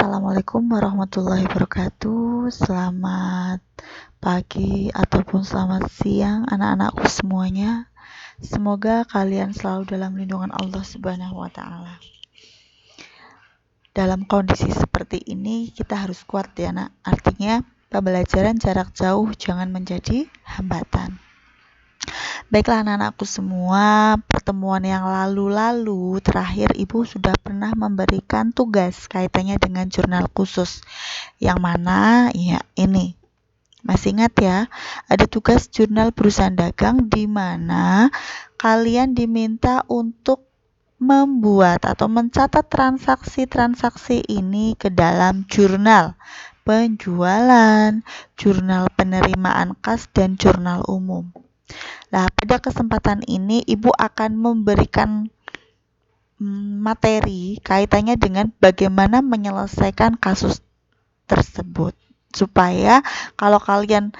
Assalamualaikum warahmatullahi wabarakatuh. Selamat pagi ataupun selamat siang anak-anakku semuanya. Semoga kalian selalu dalam lindungan Allah Subhanahu wa taala. Dalam kondisi seperti ini kita harus kuat ya, Nak. Artinya pembelajaran jarak jauh jangan menjadi hambatan. Baiklah anak-anakku semua, pertemuan yang lalu-lalu terakhir Ibu sudah pernah memberikan tugas kaitannya dengan jurnal khusus. Yang mana ya ini. Masih ingat ya? Ada tugas jurnal perusahaan dagang di mana kalian diminta untuk membuat atau mencatat transaksi-transaksi ini ke dalam jurnal penjualan, jurnal penerimaan kas, dan jurnal umum. Nah, pada kesempatan ini Ibu akan memberikan materi kaitannya dengan bagaimana menyelesaikan kasus tersebut. Supaya kalau kalian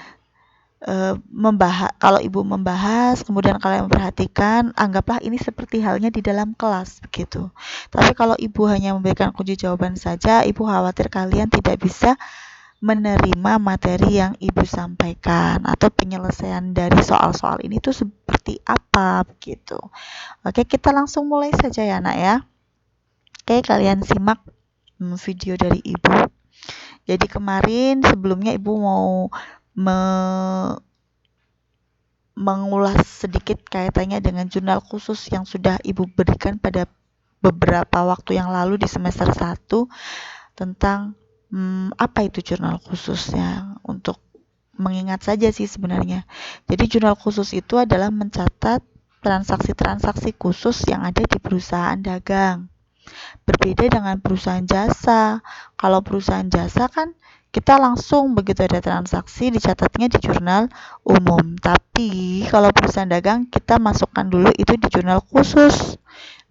kalau Ibu membahas, kemudian kalian memperhatikan, anggaplah ini seperti halnya di dalam kelas begitu. Tapi kalau Ibu hanya memberikan kunci jawaban saja, Ibu khawatir kalian tidak bisa menerima materi yang Ibu sampaikan atau penyelesaian dari soal-soal ini tuh seperti apa begitu. Oke, kita langsung mulai saja ya Nak ya. Oke, kalian simak video dari Ibu. Jadi kemarin sebelumnya Ibu mau mengulas sedikit kaitannya dengan jurnal khusus yang sudah Ibu berikan pada beberapa waktu yang lalu di semester 1 tentang apa itu jurnal khususnya, untuk mengingat saja sih sebenarnya. Jadi jurnal khusus itu adalah mencatat transaksi-transaksi khusus yang ada di perusahaan dagang. Berbeda dengan perusahaan jasa. Kalau perusahaan jasa kan kita langsung begitu ada transaksi dicatatnya di jurnal umum. Tapi kalau perusahaan dagang kita masukkan dulu itu di jurnal khusus.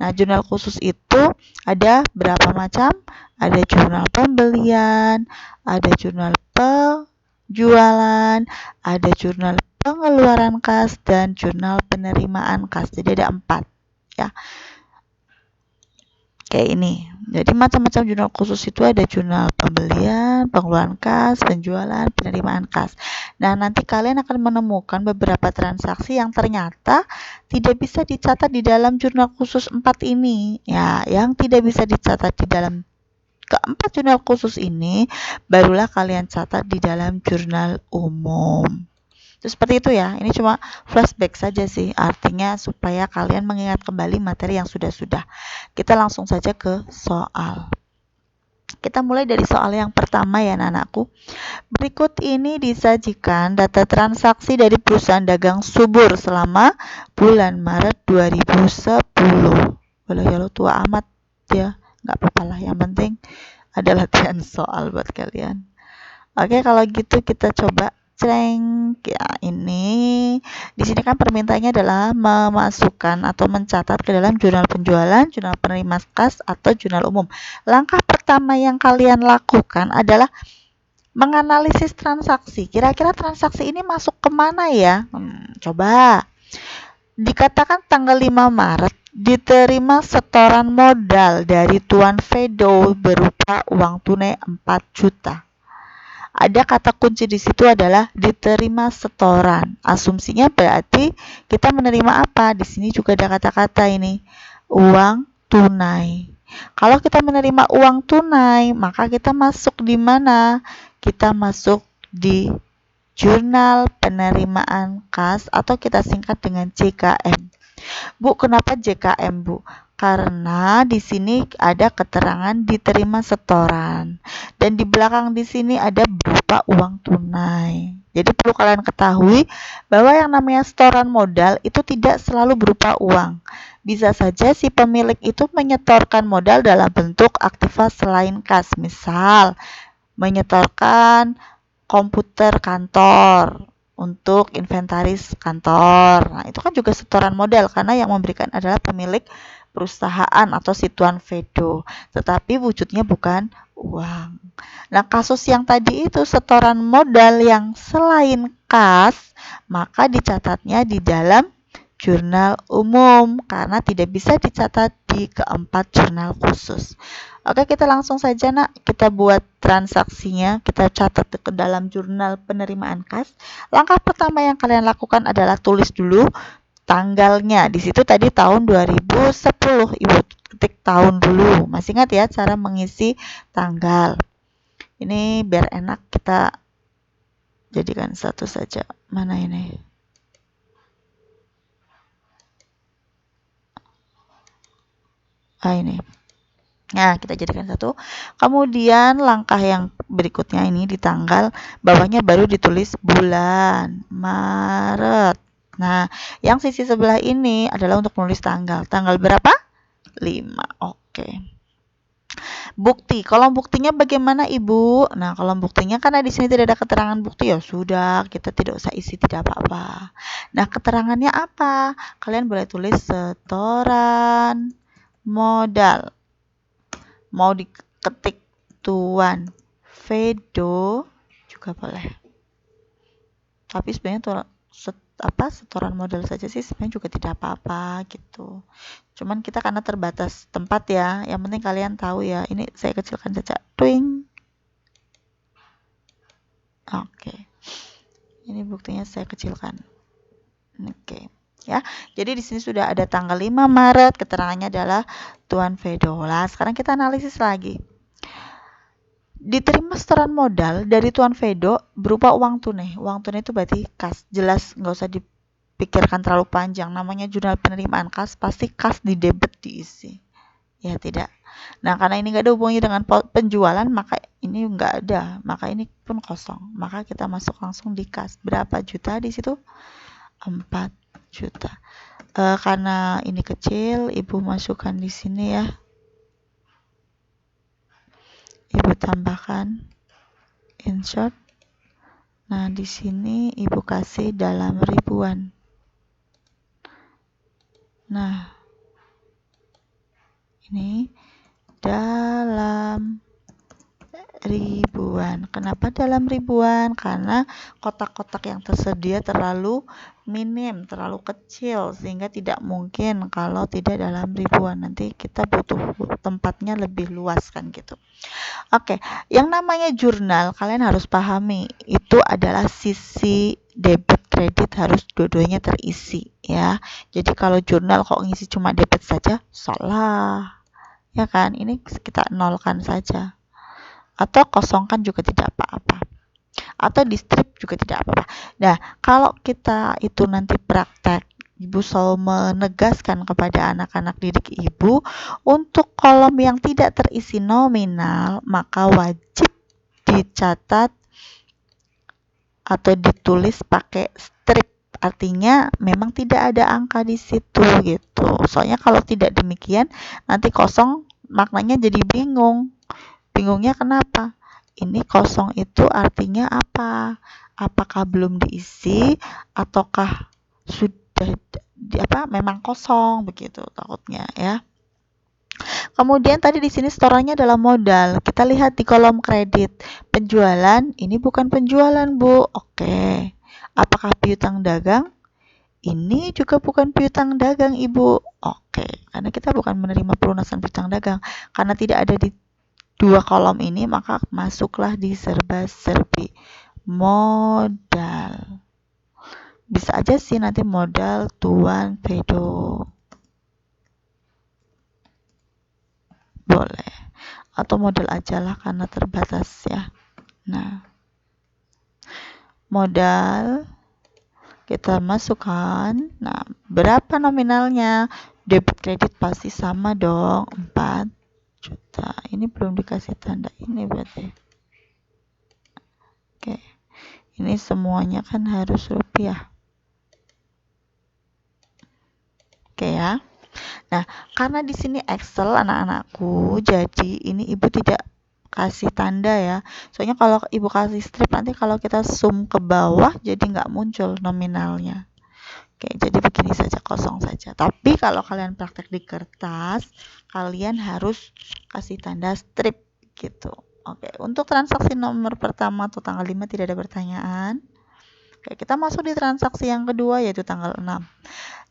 Nah, jurnal khusus itu ada berapa macam? Ada jurnal pembelian, ada jurnal penjualan, ada jurnal pengeluaran kas, dan jurnal penerimaan kas. Jadi ada 4 ya. Kayak ini. Jadi macam-macam jurnal khusus itu ada jurnal pembelian, pengeluaran kas, penjualan, penerimaan kas. Nah, nanti kalian akan menemukan beberapa transaksi yang ternyata tidak bisa dicatat di dalam jurnal khusus 4 ini. Ya, yang tidak bisa dicatat di dalam keempat jurnal khusus ini barulah kalian catat di dalam jurnal umum. Itu seperti itu ya. Ini cuma flashback saja sih, artinya supaya kalian mengingat kembali materi yang sudah-sudah. Kita langsung saja ke soal. Kita mulai dari soal yang pertama ya anak-anakku. Berikut ini disajikan data transaksi dari perusahaan dagang Subur selama bulan Maret 2010. Walau ya lo tua amat ya, nggak apa-apa lah, yang penting ada latihan soal buat kalian. Oke, kalau gitu kita coba ceng ya. Ini di sini kan permintaannya adalah memasukkan atau mencatat ke dalam jurnal penjualan, jurnal penerima kas, atau jurnal umum. Langkah pertama yang kalian lakukan adalah menganalisis transaksi. Kira-kira transaksi ini masuk kemana ya? Coba. Dikatakan tanggal 5 Maret diterima setoran modal dari Tuan Fedo berupa uang tunai 4 juta. Ada kata kunci di situ adalah diterima setoran. Asumsinya berarti kita menerima apa? Di sini juga ada kata-kata ini, uang tunai. Kalau kita menerima uang tunai, maka kita masuk di mana? Kita masuk di jurnal penerimaan kas atau kita singkat dengan JKM. Bu, kenapa JKM, Bu? Karena di sini ada keterangan diterima setoran dan di belakang di sini ada berupa uang tunai. Jadi perlu kalian ketahui bahwa yang namanya setoran modal itu tidak selalu berupa uang. Bisa saja si pemilik itu menyetorkan modal dalam bentuk aktiva selain kas. Misal menyetorkan komputer kantor untuk inventaris kantor. Nah, itu kan juga setoran modal karena yang memberikan adalah pemilik perusahaan atau si Tuan Fedo, tetapi wujudnya bukan uang. Nah, kasus yang tadi itu setoran modal yang selain kas, maka dicatatnya di dalam jurnal umum karena tidak bisa dicatat di keempat jurnal khusus. Oke, kita langsung saja nak, kita buat transaksinya, kita catat ke dalam jurnal penerimaan kas. Langkah pertama yang kalian lakukan adalah tulis dulu tanggalnya. Di situ tadi tahun 2010, Ibu ketik tahun dulu. Masih ingat ya cara mengisi tanggal? Ini biar enak kita jadikan satu saja. Mana ini? Ini. Nah, kita jadikan satu. Kemudian langkah yang berikutnya ini di tanggal, bawahnya baru ditulis bulan Maret. Nah, yang sisi sebelah ini adalah untuk menulis tanggal. Tanggal berapa? 5. Oke. Bukti. Kolom buktinya bagaimana, Ibu? Nah, kolom buktinya karena di sini tidak ada keterangan bukti, ya sudah, kita tidak usah isi, tidak apa-apa. Nah, keterangannya apa? Kalian boleh tulis setoran modal. Mau diketik Tuan Vedo juga boleh. Tapi sebenarnya setoran modal saja sih sebenarnya juga tidak apa-apa gitu. Cuman kita karena terbatas tempat ya, yang penting kalian tahu ya. Ini saya kecilkan saja. Twing. Oke. Ini buktinya saya kecilkan. Oke. Ya, jadi di sini sudah ada tanggal 5 Maret, keterangannya adalah Tuan Vedola. Sekarang kita analisis lagi. Diterima setoran modal dari Tuan Vedo berupa uang tunai. Uang tunai itu berarti kas. Jelas, nggak usah dipikirkan terlalu panjang. Namanya jurnal penerimaan kas, pasti kas di debit diisi. Ya tidak. Nah, karena ini nggak ada hubungannya dengan penjualan, maka ini nggak ada. Maka ini pun kosong. Maka kita masuk langsung di kas. Berapa juta di situ? 4 juta. Karena ini kecil, Ibu masukkan di sini ya. Ibu tambahkan insert. Nah, di sini Ibu kasih dalam ribuan. Nah, ini dalam ribuan. Kenapa dalam ribuan? Karena kotak-kotak yang tersedia terlalu minim, terlalu kecil, sehingga tidak mungkin kalau tidak dalam ribuan. Nanti kita butuh tempatnya lebih luas kan gitu. Oke, yang namanya jurnal kalian harus pahami, itu adalah sisi debit kredit harus dua-duanya terisi ya. Jadi kalau jurnal kok ngisi cuma debit saja, salah. Ya kan? Ini kita nolkan saja. Atau kosongkan juga tidak apa-apa. Atau di strip juga tidak apa-apa. Nah, kalau kita itu nanti praktek, Ibu selalu menegaskan kepada anak-anak didik Ibu, untuk kolom yang tidak terisi nominal, maka wajib dicatat atau ditulis pakai strip. Artinya memang tidak ada angka di situ gitu. Soalnya kalau tidak demikian, nanti kosong maknanya jadi bingung. Bingungnya kenapa? Ini kosong itu artinya apa? Apakah belum diisi ataukah sudah memang kosong begitu takutnya ya. Kemudian tadi di sini setorannya adalah modal. Kita lihat di kolom kredit. Penjualan, ini bukan penjualan, Bu. Oke. Apakah piutang dagang? Ini juga bukan piutang dagang, Ibu. Oke, karena kita bukan menerima pelunasan piutang dagang. Karena tidak ada di dua kolom ini, maka masuklah di serba-serbi modal. Bisa aja sih nanti modal Tuan Vedo, boleh, atau modal aja lah karena terbatas ya. Nah, modal kita masukkan. Nah, berapa nominalnya? Debit kredit pasti sama dong, 4 juta. Ini belum dikasih tanda ini berarti. Oke. Ini semuanya kan harus rupiah. Oke ya. Nah, karena di sini Excel anak-anakku, jadi ini Ibu tidak kasih tanda ya. Soalnya kalau Ibu kasih strip, nanti kalau kita zoom ke bawah jadi nggak muncul nominalnya. Oke, jadi begini saja, kosong saja. Tapi kalau kalian praktek di kertas, kalian harus kasih tanda strip gitu. Oke, untuk transaksi nomor pertama atau tanggal 5 tidak ada pertanyaan. Oke, kita masuk di transaksi yang kedua yaitu tanggal 6.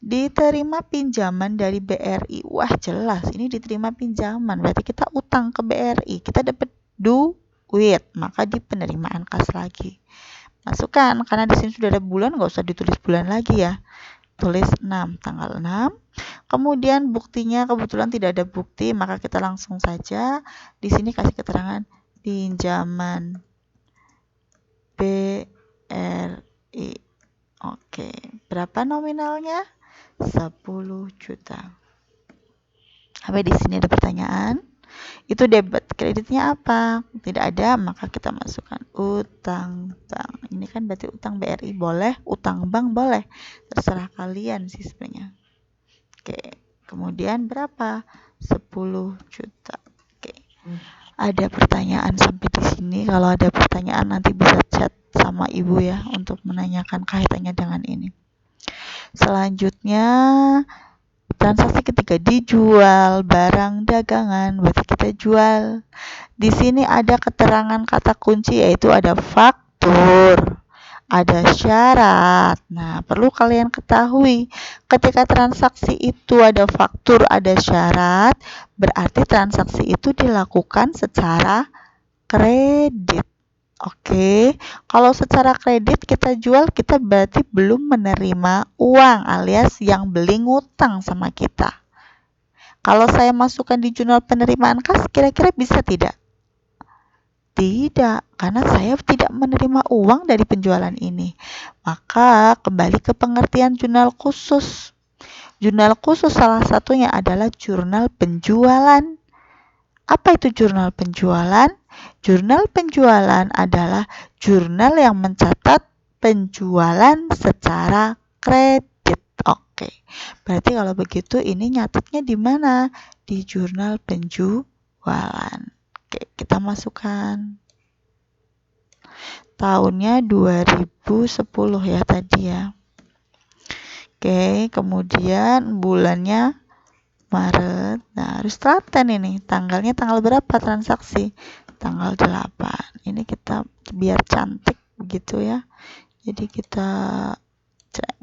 Diterima pinjaman dari BRI. Wah, jelas ini diterima pinjaman. Berarti kita utang ke BRI. Kita dapat duit, maka di penerimaan kas lagi. Masukkan, karena di sini sudah ada bulan, nggak usah ditulis bulan lagi ya. Tulis 6, tanggal 6. Kemudian buktinya kebetulan tidak ada bukti, maka kita langsung saja di sini kasih keterangan pinjaman BRI. Oke, berapa nominalnya? 10 juta. Sampai di sini ada pertanyaan. Itu debit, kreditnya apa? Tidak ada, maka kita masukkan utang bank. Ini kan berarti utang BRI boleh, utang bank boleh. Terserah kalian sih sebenarnya. Oke, kemudian berapa? 10 juta. Oke. Ada pertanyaan sampai di sini. Kalau ada pertanyaan nanti bisa chat sama ibu ya untuk menanyakan kaitannya dengan ini. Selanjutnya transaksi ketiga, dijual barang dagangan. Berarti kita jual. Di sini ada keterangan kata kunci yaitu ada faktur, ada syarat. Nah, perlu kalian ketahui ketika transaksi itu ada faktur, ada syarat, berarti transaksi itu dilakukan secara kredit. Oke, kalau secara kredit kita jual, kita berarti belum menerima uang alias yang beli ngutang sama kita. Kalau saya masukkan di jurnal penerimaan kas, kira-kira bisa tidak? Tidak, karena saya tidak menerima uang dari penjualan ini. Maka kembali ke pengertian jurnal khusus. Jurnal khusus salah satunya adalah jurnal penjualan. Apa itu jurnal penjualan? Jurnal penjualan adalah jurnal yang mencatat penjualan secara kredit. Oke, berarti kalau begitu ini nyatetnya di mana? Di jurnal penjualan. Oke, kita masukkan. Tahunnya 2010 ya tadi ya. Oke, kemudian bulannya Maret. Nah, harus telaten ini. Tanggalnya tanggal berapa transaksi? Tanggal 8. Ini kita biar cantik begitu ya. Jadi kita cek.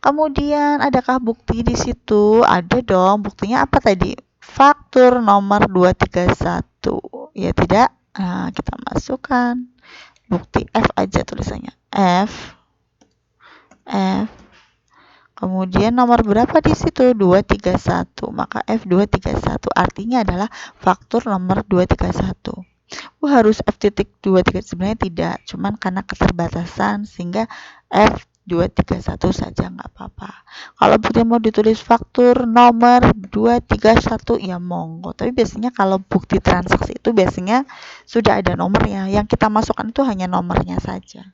Kemudian adakah bukti di situ? Ada dong. Buktinya apa tadi? Faktur nomor 231. Ya tidak? Nah, kita masukkan. Bukti F aja tulisannya. F. Kemudian nomor berapa di situ? 231. Maka F231 artinya adalah faktur nomor 231. Harus F.231 sebenarnya tidak, cuman karena keterbatasan sehingga F231 saja nggak apa-apa. Kalau bukti mau ditulis faktur nomor 231 ya monggo. Tapi biasanya kalau bukti transaksi itu biasanya sudah ada nomornya. Yang kita masukkan itu hanya nomornya saja.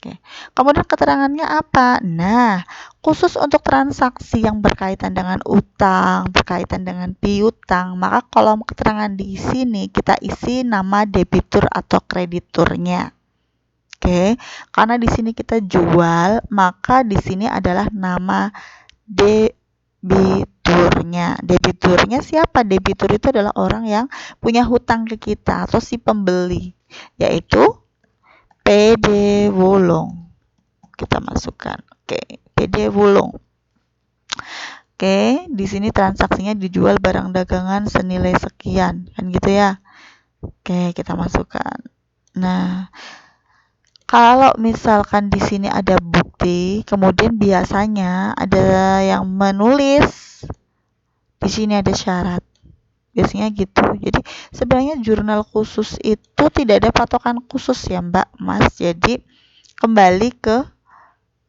Oke. Kemudian keterangannya apa? Nah, khusus untuk transaksi yang berkaitan dengan utang, berkaitan dengan piutang, maka kolom keterangan di sini kita isi nama debitur atau krediturnya. Oke, karena di sini kita jual, maka di sini adalah nama debiturnya. Debiturnya siapa? Debitur itu adalah orang yang punya hutang ke kita atau si pembeli, yaitu PD Wulung. Kita masukkan. Oke, PD Wulung. Oke, di sini transaksinya dijual barang dagangan senilai sekian, kan gitu ya. Oke, kita masukkan. Nah, kalau misalkan di sini ada bukti, kemudian biasanya ada yang menulis di sini ada syarat. Biasanya gitu. Jadi sebenarnya jurnal khusus itu tidak ada patokan khusus ya Mbak, Mas. Jadi kembali ke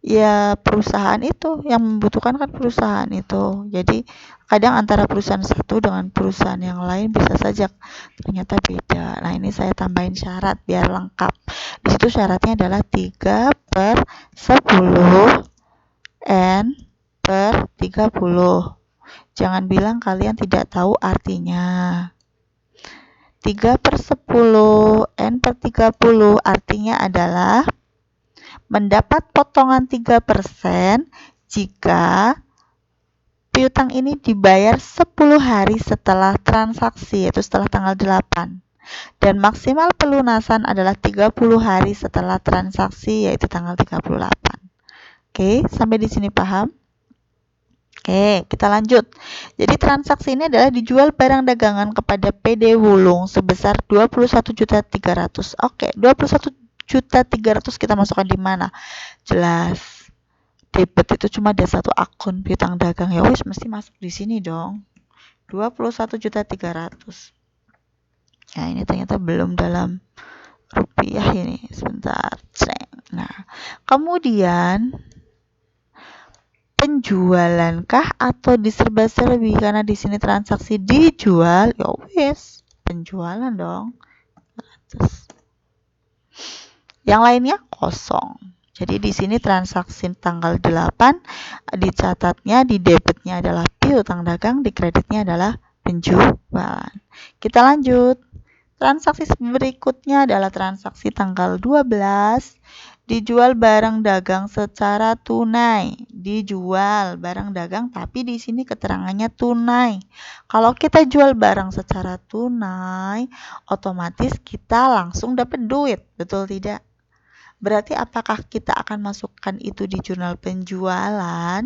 ya perusahaan itu yang membutuhkan kan perusahaan itu. Jadi kadang antara perusahaan satu dengan perusahaan yang lain bisa saja ternyata beda. Nah, ini saya tambahin syarat biar lengkap. Di situ syaratnya adalah 3/10 N/30. Jangan bilang kalian tidak tahu artinya. 3/10 N/30 artinya adalah mendapat potongan 3% jika piutang ini dibayar 10 hari setelah transaksi, yaitu setelah tanggal 8. Dan maksimal pelunasan adalah 30 hari setelah transaksi, yaitu tanggal 38. Oke, sampai di sini paham? Oke, kita lanjut. Jadi transaksi ini adalah dijual barang dagangan kepada PD Wulung sebesar 21.300.000. Oke, 21.300.000 kita masukkan di mana? Jelas. Debit itu cuma ada satu akun piutang dagang, ya wis mesti masuk di sini dong. 21.300.000. Ya, ini ternyata belum dalam rupiah ini. Sebentar. Nah, kemudian penjualankah atau diserba-serbi? Karena di sini transaksi dijual, ya wis, penjualan dong. Yang lainnya kosong. Jadi di sini transaksi tanggal 8 dicatatnya di debitnya adalah piutang dagang, di kreditnya adalah penjualan. Kita lanjut. Transaksi berikutnya adalah transaksi tanggal 12. Dijual barang dagang secara tunai. Dijual barang dagang tapi di sini keterangannya tunai. Kalau kita jual barang secara tunai, otomatis kita langsung dapat duit, betul tidak? Berarti apakah kita akan masukkan itu di jurnal penjualan?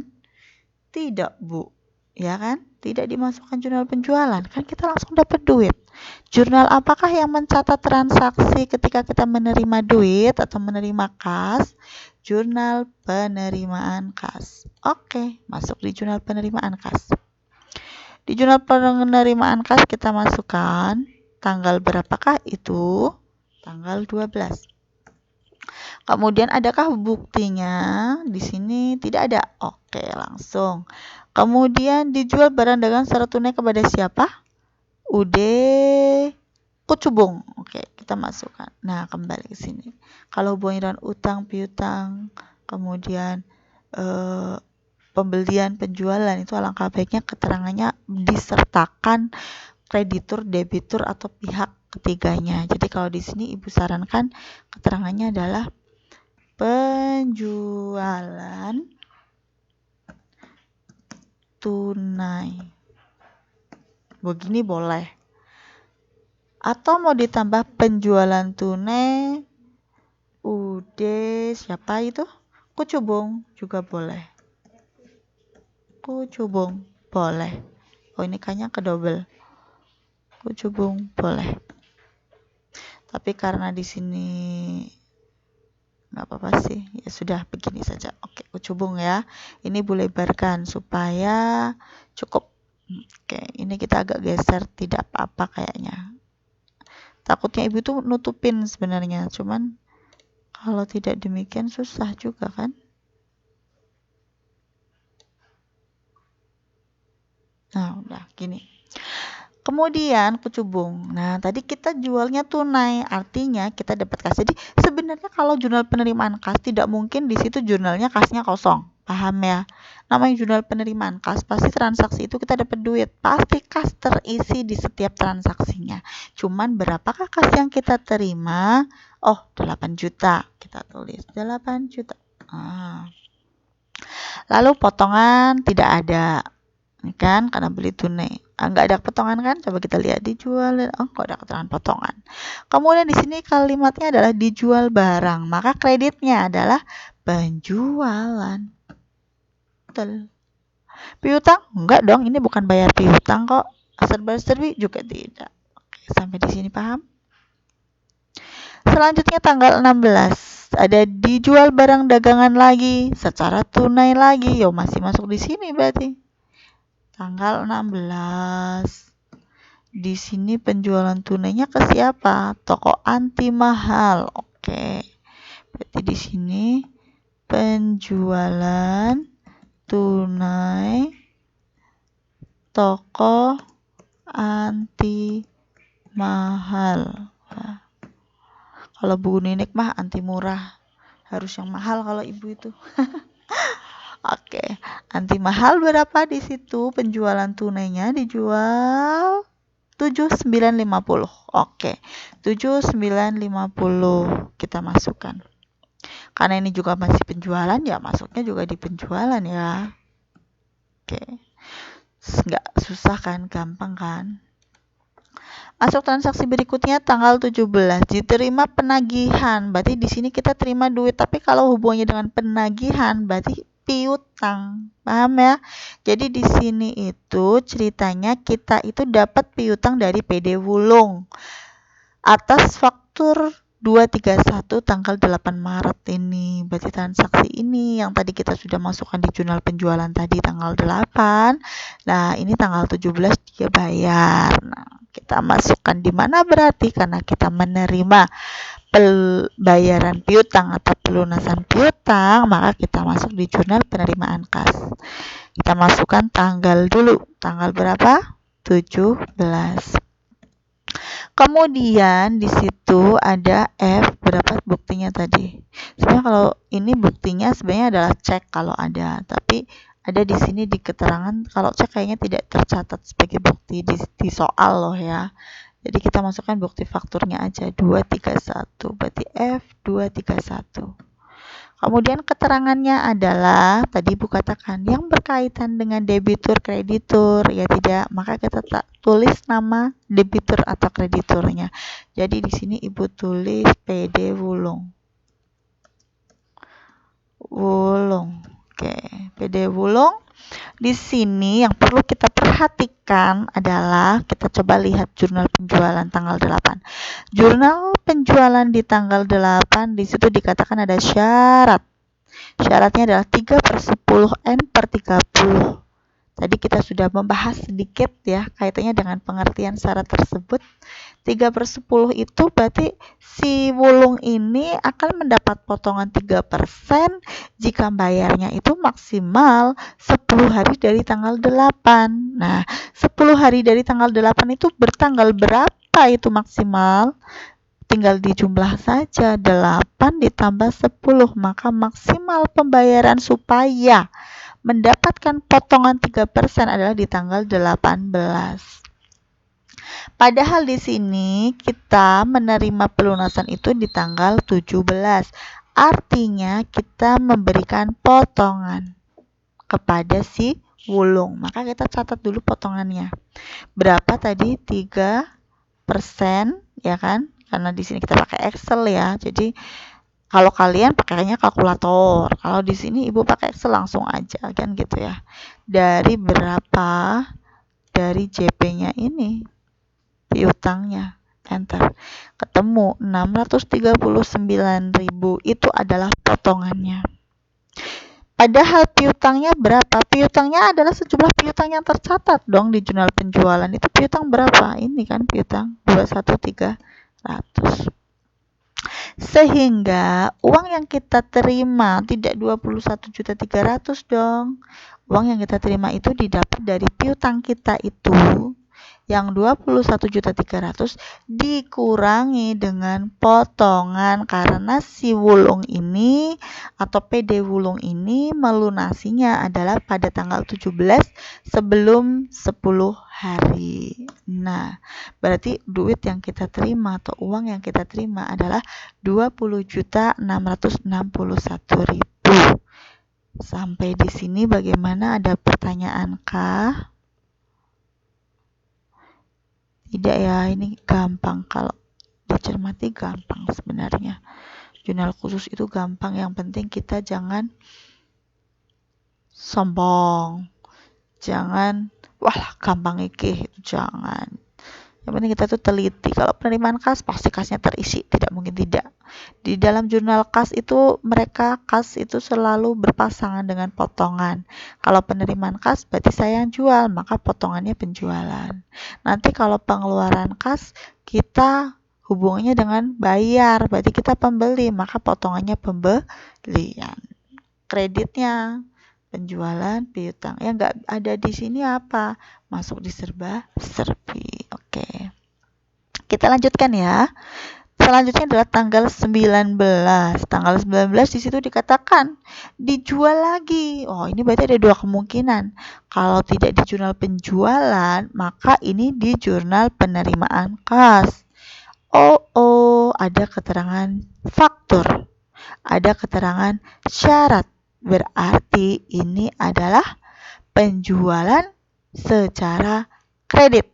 Tidak, Bu. Ya kan? Tidak dimasukkan jurnal penjualan. Kan kita langsung dapat duit. Jurnal apakah yang mencatat transaksi ketika kita menerima duit atau menerima kas? Jurnal penerimaan kas. Oke, masuk di jurnal penerimaan kas. Di jurnal penerimaan kas kita masukkan tanggal berapakah itu? Tanggal 12. Kemudian adakah buktinya? Di sini tidak ada. Oke, langsung. Kemudian dijual barang dagang secara tunai kepada siapa? UD Kucubung. Oke, kita masukkan. Nah, kembali ke sini. Kalau hubungan utang piutang, kemudian pembelian penjualan, itu alangkah baiknya keterangannya disertakan kreditur, debitur atau pihak ketiganya. Jadi kalau di sini Ibu sarankan keterangannya adalah penjualan tunai. Begini boleh. Atau mau ditambah penjualan tunai UD siapa itu? Kucubung juga boleh. Kucubung boleh. Oh, ini kayaknya kedouble. Kucubung boleh. Tapi karena di sini nggak apa-apa sih, ya sudah begini saja. Oke, Kucubung ya. Ini boleh lebarkan supaya cukup. Oke, ini kita agak geser, tidak apa-apa kayaknya. Takutnya Ibu tuh nutupin sebenarnya, cuman kalau tidak demikian susah juga kan. Nah, udah gini. Kemudian Kucubung. Nah, tadi kita jualnya tunai, artinya kita dapat kas. Jadi sebenarnya kalau jurnal penerimaan kas tidak mungkin di situ jurnalnya kasnya kosong. Paham ya? Namanya jurnal penerimaan kas, pasti transaksi itu kita dapat duit. Pasti kas terisi di setiap transaksinya. Cuman berapakah kas yang kita terima? Oh, 8 juta. Kita tulis 8 juta. Lalu potongan tidak ada. Kan karena beli tunai. Enggak ada potongan kan? Coba kita lihat dijual. Oh, enggak ada keterangan potongan. Kemudian di sini kalimatnya adalah dijual barang, maka kreditnya adalah penjualan. Betul. Piutang? Enggak dong, ini bukan bayar piutang kok. Serba-serbi juga tidak. Oke, sampai di sini paham? Selanjutnya tanggal 16 ada dijual barang dagangan lagi secara tunai lagi. Yo, masih masuk di sini berarti. Tanggal 16. Di sini penjualan tunainya ke siapa? Toko anti mahal. Oke. Berarti di sini penjualan tunai toko anti mahal. Kalau Bu Ninik mah anti murah. Harus yang mahal kalau Ibu itu. Oke, anti mahal berapa di situ? Penjualan tunainya dijual 7.950. Oke, 7.950 kita masukkan. Karena ini juga masih penjualan, ya masuknya juga di penjualan ya. Oke. Nggak susah kan, gampang kan? Masuk transaksi berikutnya tanggal 17, diterima penagihan. Berarti di sini kita terima duit, tapi kalau hubungannya dengan penagihan berarti piutang. Paham ya? Jadi di sini itu ceritanya kita itu dapat piutang dari PD Wulung atas faktur 231 tanggal 8 Maret ini. Berarti transaksi ini yang tadi kita sudah masukkan di jurnal penjualan tadi tanggal 8. Nah, ini tanggal 17 dia bayar. Nah, kita masukkan di mana berarti karena kita menerima bayaran piutang atau pelunasan piutang, maka kita masuk di jurnal penerimaan kas. Kita masukkan tanggal dulu. Tanggal berapa? 17. Kemudian di situ ada F, berapa buktinya tadi? Sebenarnya kalau ini buktinya sebenarnya adalah cek kalau ada, tapi ada di sini di keterangan kalau cek kayaknya tidak tercatat sebagai bukti di soal loh ya. Jadi kita masukkan bukti fakturnya aja 231, berarti F 231. Kemudian keterangannya adalah tadi Ibu katakan yang berkaitan dengan debitur kreditur, ya tidak, maka kita tulis nama debitur atau krediturnya. Jadi di sini Ibu tulis PD Wulung. Oke, PD Wulung. Di sini yang perlu kita perhatikan adalah kita coba lihat jurnal penjualan tanggal 8. Jurnal penjualan di tanggal 8 di situ dikatakan ada syarat. Syaratnya adalah 3/10 N/30. Tadi kita sudah membahas sedikit ya kaitannya dengan pengertian syarat tersebut. 3/10 itu berarti si Wulung ini akan mendapat potongan 3% jika bayarnya itu maksimal 10 hari dari tanggal 8. Nah, 10 hari dari tanggal 8 itu bertanggal berapa itu maksimal? Tinggal dijumlah saja 8 ditambah 10, maka maksimal pembayaran supaya mendapatkan potongan 3% adalah di tanggal 18. Padahal di sini kita menerima pelunasan itu di tanggal 17. Artinya kita memberikan potongan kepada si Wulung. Maka kita catat dulu potongannya. Berapa tadi? 3%, ya kan? Karena di sini kita pakai Excel ya. Jadi kalau kalian pakainya kalkulator, kalau di sini Ibu pakai Excel langsung aja kan gitu ya. Dari berapa? Dari JP-nya ini, piutangnya, enter. Ketemu 639.000 itu adalah potongannya. Padahal piutangnya berapa? Piutangnya adalah sejumlah piutang yang tercatat dong di jurnal penjualan. Itu piutang berapa? Ini kan piutang 21.300. Sehingga uang yang kita terima tidak 21.300.000 dong. Uang yang kita terima itu didapat dari piutang kita itu yang 21.300.000 dikurangi dengan potongan karena si Wulung ini atau PD Wulung ini melunasinya adalah pada tanggal 17 sebelum 10 hari. Nah, berarti duit yang kita terima atau uang yang kita terima adalah 20.661.000. Sampai di sini bagaimana? Ada pertanyaan kah? Tidak ya, ini gampang kalau dicermati gampang sebenarnya. Jurnal khusus itu gampang, yang penting kita jangan sombong. Jangan, wah gampang iki, jangan. Yang penting kita tuh teliti. Kalau penerimaan kas, pasti kasnya terisi, tidak mungkin tidak. Di dalam jurnal kas itu, mereka kas itu selalu berpasangan dengan potongan. Kalau penerimaan kas, berarti saya yang jual, maka potongannya penjualan. Nanti kalau pengeluaran kas, kita hubungannya dengan bayar, berarti kita pembeli, maka potongannya pembelian. Kreditnya, penjualan, piutang. Yang nggak ada di sini apa? Masuk di serba-serbi. Oke. Kita lanjutkan ya. Selanjutnya adalah tanggal 19. Tanggal 19 di situ dikatakan dijual lagi. Oh, ini berarti ada dua kemungkinan. Kalau tidak di jurnal penjualan, maka ini di jurnal penerimaan kas. Ada keterangan faktur. Ada keterangan syarat. Berarti ini adalah penjualan secara kredit.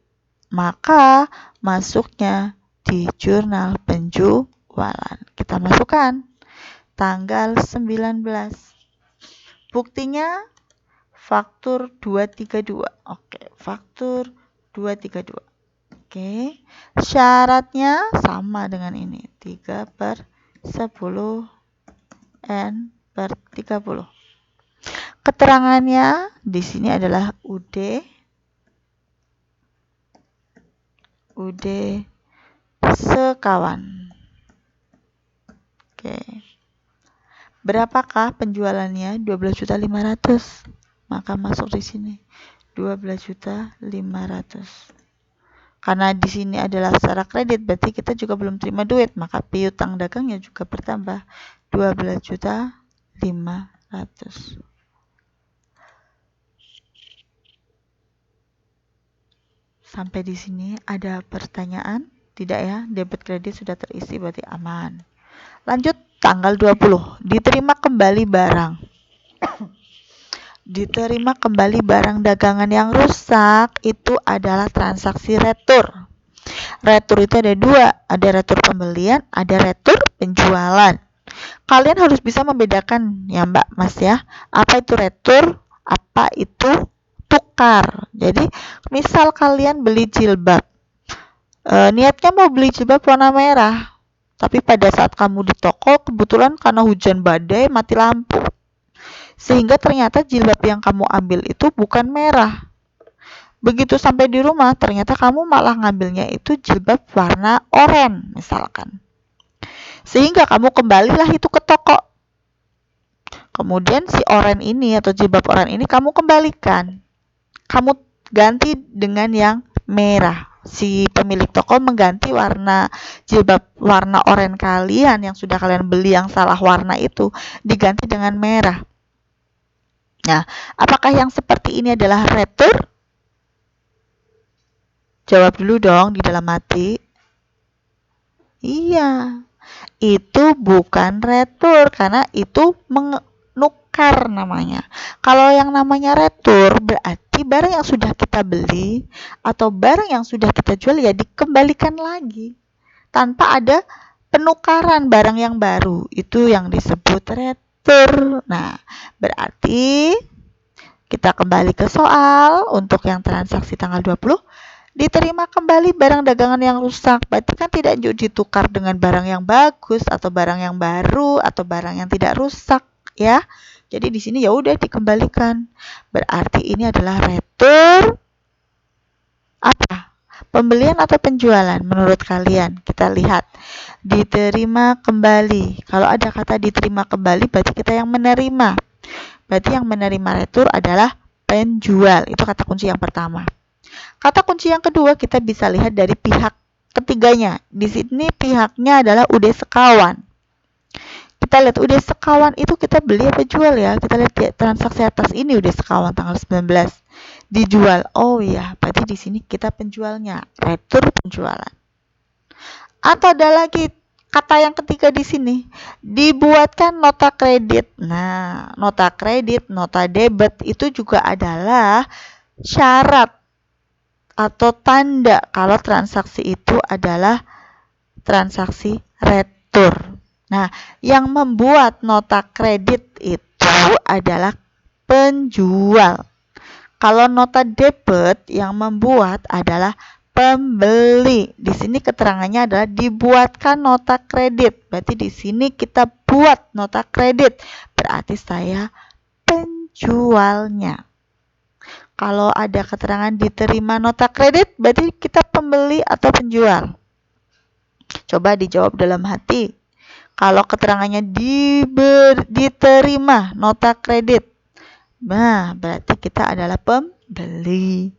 maka masuknya di jurnal penjualan. Kita masukkan tanggal 19. Buktinya faktur 232. Oke, faktur 232. Oke, syaratnya sama dengan ini, 3/10 N per 30. Keterangannya di sini adalah UD sekawan. Oke. Berapakah penjualannya? 12.500.000. Maka masuk di sini 12.500.000. Karena di sini adalah secara kredit, berarti kita juga belum terima duit, maka piutang dagangnya juga bertambah 12.500.000. Sampai di sini ada pertanyaan? Tidak ya, debit kredit sudah terisi, berarti aman. Lanjut tanggal 20, diterima kembali barang. Diterima kembali barang dagangan yang rusak itu adalah transaksi retur. Retur itu ada dua, ada retur pembelian, ada retur penjualan. Kalian harus bisa membedakan ya Mbak, Mas ya. Apa itu retur, apa itu tukar. Jadi misal kalian beli jilbab, niatnya mau beli jilbab warna merah, tapi pada saat kamu di toko kebetulan karena hujan badai mati lampu, sehingga ternyata jilbab yang kamu ambil itu bukan merah. Begitu sampai di rumah ternyata kamu malah ngambilnya itu jilbab warna oranye misalkan, sehingga kamu kembalilah itu ke toko. Kemudian si oranye ini atau jilbab oranye ini kamu kembalikan, kamu ganti dengan yang merah. Si pemilik toko mengganti warna jilbab warna oranye kalian yang sudah kalian beli yang salah warna itu diganti dengan merah. Nah, apakah yang seperti ini adalah retur? Jawab dulu dong di dalam hati. Iya, itu bukan retur karena itu menukar namanya. Kalau yang namanya retur berarti barang yang sudah kita beli atau barang yang sudah kita jual ya dikembalikan lagi tanpa ada penukaran barang yang baru. Itu yang disebut retur. Nah, berarti kita kembali ke soal untuk yang transaksi tanggal 20. Diterima kembali barang dagangan yang rusak, berarti kan tidak ditukar dengan barang yang bagus atau barang yang baru atau barang yang tidak rusak ya. Jadi di sini ya udah dikembalikan. Berarti ini adalah retur apa? Pembelian atau penjualan menurut kalian? Kita lihat. Diterima kembali. Kalau ada kata diterima kembali berarti kita yang menerima. Berarti yang menerima retur adalah penjual. Itu kata kunci yang pertama. Kata kunci yang kedua kita bisa lihat dari pihak ketiganya. Di sini pihaknya adalah UD sekawan. Kita lihat UD sekawan itu kita beli apa jual ya? Kita lihat di transaksi atas ini UD sekawan tanggal 19 dijual. Oh ya, berarti di sini kita penjualnya, retur penjualan. Atau ada lagi kata yang ketiga di sini, dibuatkan nota kredit. Nah, nota kredit, nota debit itu juga adalah syarat atau tanda kalau transaksi itu adalah transaksi retur. Nah, yang membuat nota kredit itu adalah penjual. Kalau nota debit yang membuat adalah pembeli. Di sini keterangannya adalah dibuatkan nota kredit. Berarti di sini kita buat nota kredit. Berarti saya penjualnya. Kalau ada keterangan diterima nota kredit, berarti kita pembeli atau penjual. Coba dijawab dalam hati. Kalau keterangannya diterima nota kredit, nah berarti kita adalah pembeli.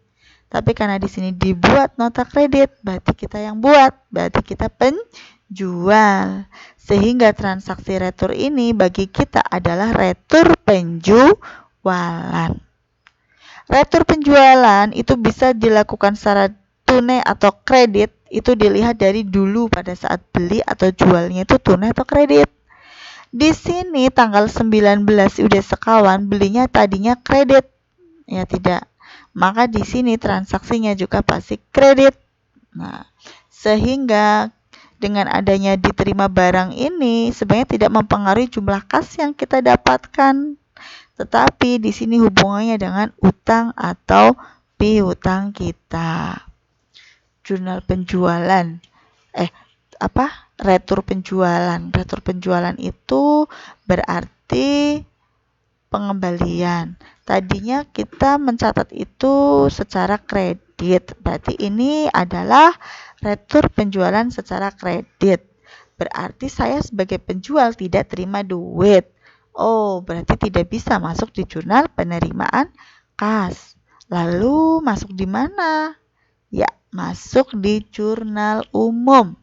Tapi karena di sini dibuat nota kredit, berarti kita yang buat, berarti kita penjual. Sehingga transaksi retur ini bagi kita adalah retur penjualan. Retur penjualan itu bisa dilakukan secara tunai atau kredit, itu dilihat dari dulu pada saat beli atau jualnya itu tunai atau kredit. Di sini tanggal 19 udah sekawan belinya tadinya kredit. Ya tidak. Maka di sini transaksinya juga pasti kredit. Nah, sehingga dengan adanya diterima barang ini sebenarnya tidak mempengaruhi jumlah kas yang kita dapatkan. Tetapi di sini hubungannya dengan utang atau piutang kita. Jurnal penjualan. Retur penjualan. Retur penjualan itu berarti pengembalian. Tadinya kita mencatat itu secara kredit. Berarti ini adalah retur penjualan secara kredit. Berarti saya sebagai penjual tidak terima duit. Oh, berarti tidak bisa masuk di jurnal penerimaan kas. Lalu masuk di mana? Ya, masuk di jurnal umum.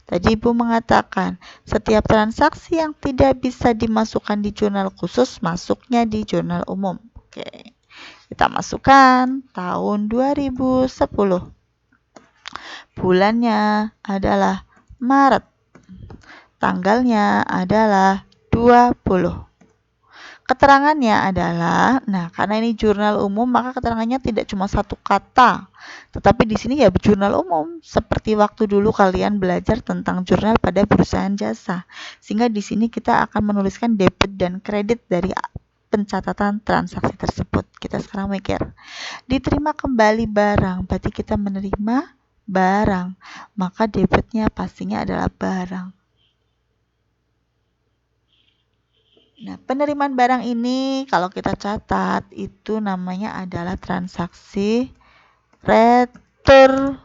Tadi Ibu mengatakan, setiap transaksi yang tidak bisa dimasukkan di jurnal khusus, masuknya di jurnal umum. Oke, kita masukkan tahun 2010. Bulannya adalah Maret. Tanggalnya adalah 20. Keterangannya adalah, karena ini jurnal umum, maka keterangannya tidak cuma satu kata, tetapi di sini ya jurnal umum, seperti waktu dulu kalian belajar tentang jurnal pada perusahaan jasa. Sehingga di sini kita akan menuliskan debit dan kredit dari pencatatan transaksi tersebut. Kita sekarang mikir, diterima kembali barang, berarti kita menerima barang, maka debitnya pastinya adalah barang. Nah, penerimaan barang ini kalau kita catat itu namanya adalah transaksi retur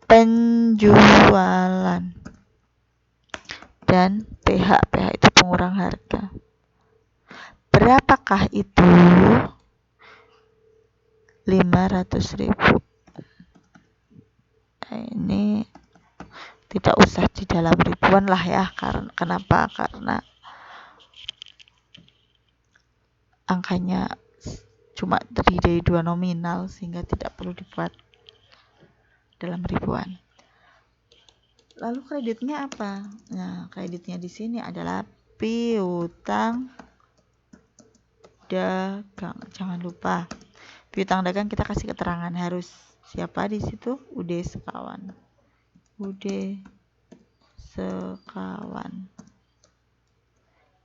penjualan. Dan PH itu pengurang harga. Berapakah itu? 500.000. Ini tidak usah di dalam ribuan lah ya. Kenapa? Karena angkanya cuma terdiri dari 2 nominal sehingga tidak perlu dibuat dalam ribuan. Lalu kreditnya apa? Nah, kreditnya di sini adalah piutang dagang. Jangan lupa, piutang dagang kita kasih keterangan harus siapa di situ? UD sekawan. UD sekawan.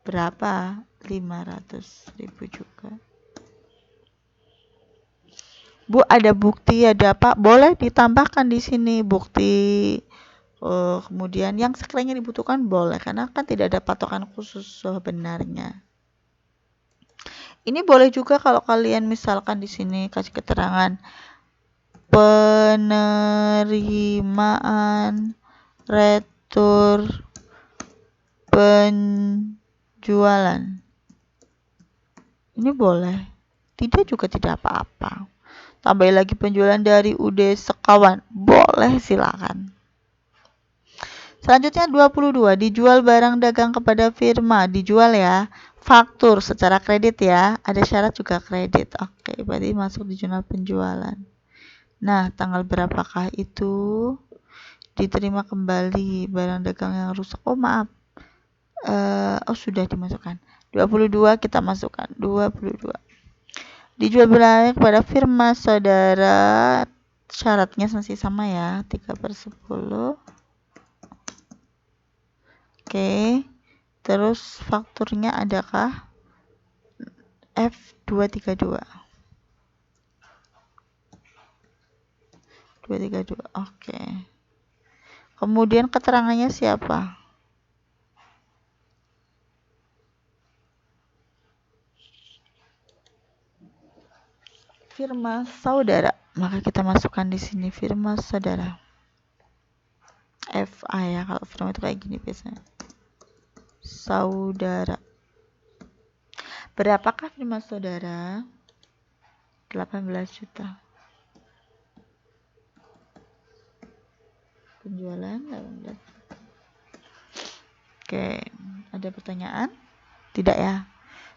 Berapa? 500.000 juga. Bu, ada bukti, ada apa? Boleh ditambahkan di sini bukti. Kemudian yang sekiranya dibutuhkan boleh, karena kan tidak ada patokan khusus sebenarnya. Ini boleh juga kalau kalian misalkan di sini kasih keterangan penerimaan retur penjualan. Ini boleh. Tidak juga tidak apa-apa. Tambah lagi penjualan dari UD sekawan. Boleh, silakan. Selanjutnya 22, dijual barang dagang kepada firma, dijual ya, faktur secara kredit ya, ada syarat juga kredit. Oke, berarti masuk di jurnal penjualan. Nah, tanggal berapakah itu? Diterima kembali barang dagang yang rusak. Oh, maaf. Sudah dimasukkan. 22 kita masukkan. 22. Dijual barang kepada firma saudara, syaratnya masih sama ya, 3/10. Oke, terus fakturnya adakah? F232. 232. Oke. Kemudian keterangannya siapa? Firma saudara. Maka kita masukkan di sini firma saudara. FA ya, kalau firma itu kayak gini biasanya. Saudara. Berapakah firma saudara? 18 juta. Penjualan 18 juta. Oke, ada pertanyaan? Tidak ya?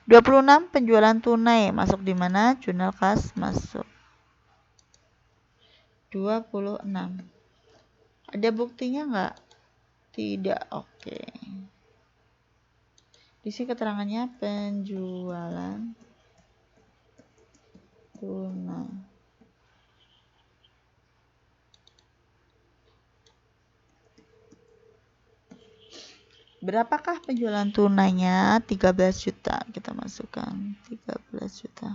26, penjualan tunai. Masuk di mana? Jurnal kas masuk. 26. Ada buktinya nggak? Tidak. Oke. Di sini keterangannya penjualan tunai. Berapakah penjualan tunainya? 13 juta. Kita masukkan 13 juta.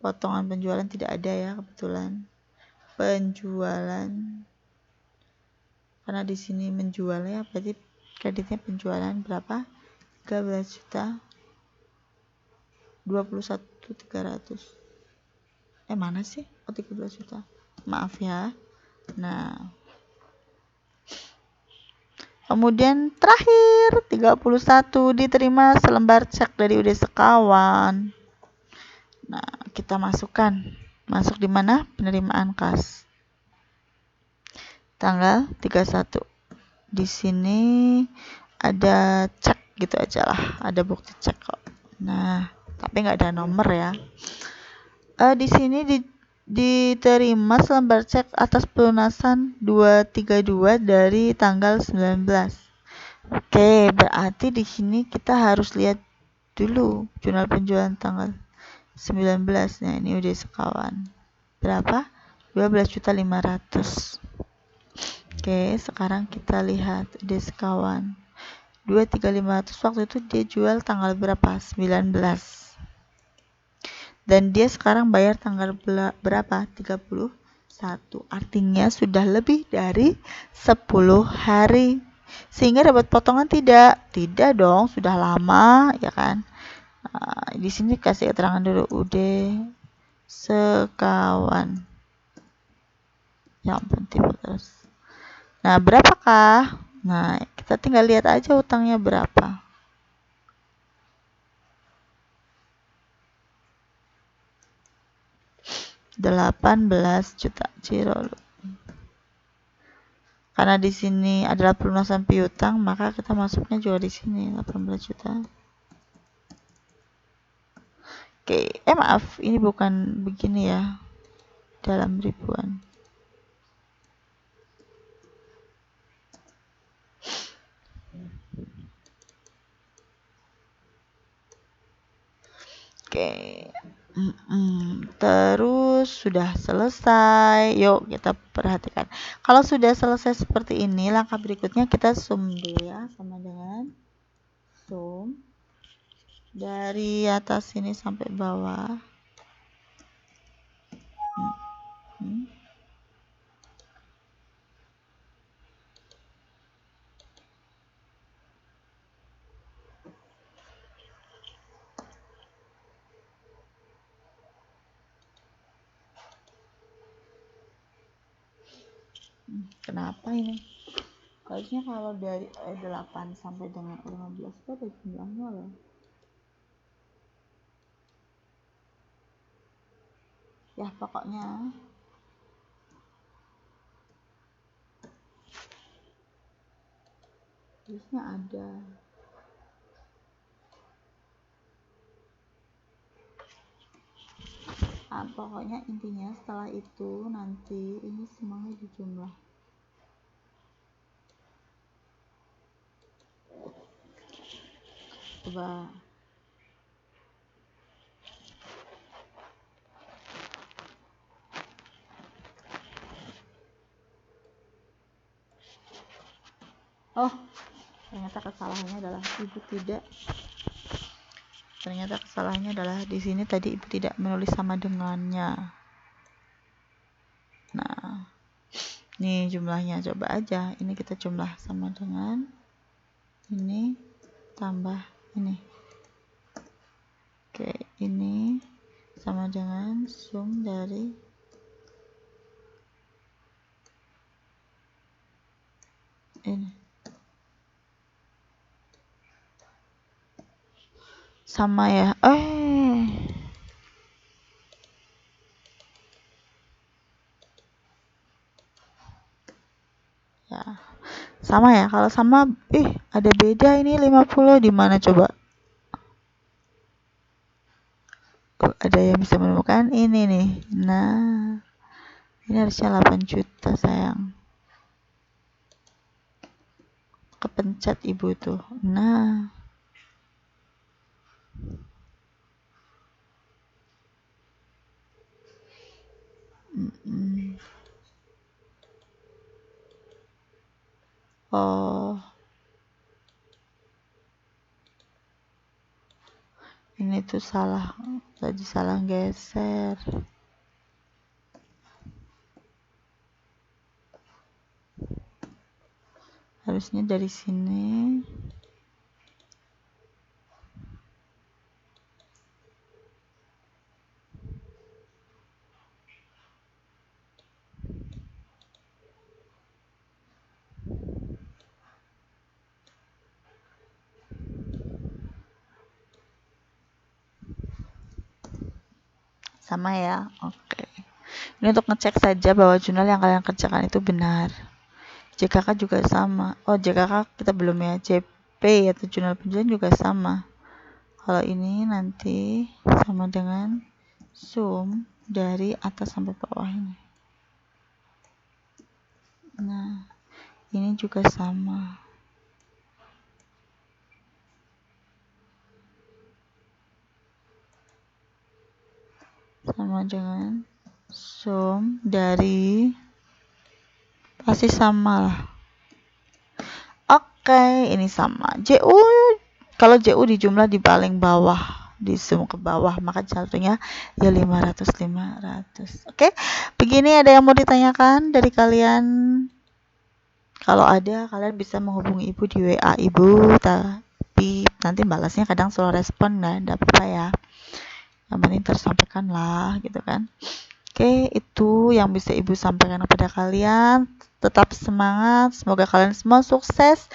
Potongan penjualan tidak ada ya kebetulan. Penjualan. Karena di sini menjualnya berarti kreditnya penjualan berapa? 13 juta. 21.300. Mana sih? Oh, 13 juta. Maaf ya. Nah, kemudian terakhir 31 diterima selembar cek dari UD Sekawan. Nah, kita masukkan. Masuk di mana? Penerimaan kas. Tanggal 31. Di sini ada cek gitu aja lah. Ada bukti cek kok. Nah, tapi nggak ada nomor ya. Di sini diterima selembar cek atas pelunasan 232 dari tanggal 19. Oke, berarti di sini kita harus lihat dulu jurnal penjualan tanggal 19. Nah, ini udah sekawan. Berapa? 12.500. Oke, sekarang kita lihat udah sekawan. 23.500 waktu itu dia jual tanggal berapa? 19. Dan dia sekarang bayar tanggal berapa? 31. Artinya sudah lebih dari 10 hari. Sehingga dapat potongan tidak? Tidak dong, sudah lama ya kan. Nah, di sini kasih keterangan dulu UD Sekawan. Ya ampun, tipe terus. Nah, berapakah? Nah, kita tinggal lihat aja utangnya berapa. 18 juta Cirolu. Karena di sini adalah pelunasan piutang, maka kita masuknya juga di sini 18 juta. Oke, maaf, ini bukan begini ya. Dalam ribuan. Oke. Terus sudah selesai. Yuk kita perhatikan. Kalau sudah selesai seperti ini, langkah berikutnya kita sum dulu ya, sama dengan sum dari atas sini sampai bawah. Kenapa ini? Harusnya kalau dari 8 sampai dengan 15 itu ada jumlahnya loh. Ya pokoknya harusnya ada. Pokoknya intinya setelah itu nanti ini semuanya dijumlah. Coba. Oh, ternyata kesalahannya adalah di sini tadi ibu tidak menulis sama dengannya. Nah, ini jumlahnya, coba aja ini kita jumlah sama dengan ini tambah ini. Oke, ini sama dengan sum dari ini. Sama ya. Ya. Sama ya. Kalau sama ada beda ini 50 di mana coba? Ada yang bisa menemukan ini nih. Nah, ini harusnya 8 juta sayang. Kepencet ibu tuh. Nah, Oh, ini tuh salah, tadi salah geser. Harusnya dari sini. Sama ya, oke. Ini untuk ngecek saja bahwa jurnal yang kalian kerjakan itu benar. JKK juga sama. Oh, JKK kita belum ya. JP atau jurnal penjualan juga sama. Kalau ini nanti sama dengan zoom dari atas sampai bawah ini. Nah, ini juga sama. Sama dengan zoom dari, pasti sama lah. Oke, ini sama. JU, kalau JU dijumlah di paling bawah, di zoom ke bawah, maka jatuhnya ya 500. Oke, begini, ada yang mau ditanyakan dari kalian? Kalau ada, kalian bisa menghubungi ibu di WA ibu, tapi nanti balasnya kadang slow respon, nggak apa-apa ya. Yang penting tersampaikan lah, gitu kan. Oke, itu yang bisa ibu sampaikan kepada kalian. Tetap semangat, semoga kalian semua sukses.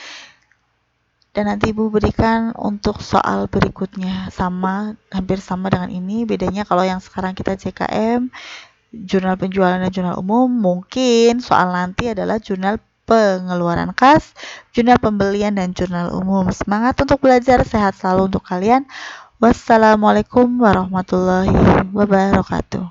Dan nanti ibu berikan untuk soal berikutnya sama, hampir sama dengan ini. Bedanya kalau yang sekarang kita JKM, jurnal penjualan dan jurnal umum, mungkin soal nanti adalah jurnal pengeluaran kas, jurnal pembelian, dan jurnal umum. Semangat untuk belajar, sehat selalu untuk kalian. Wassalamualaikum warahmatullahi wabarakatuh.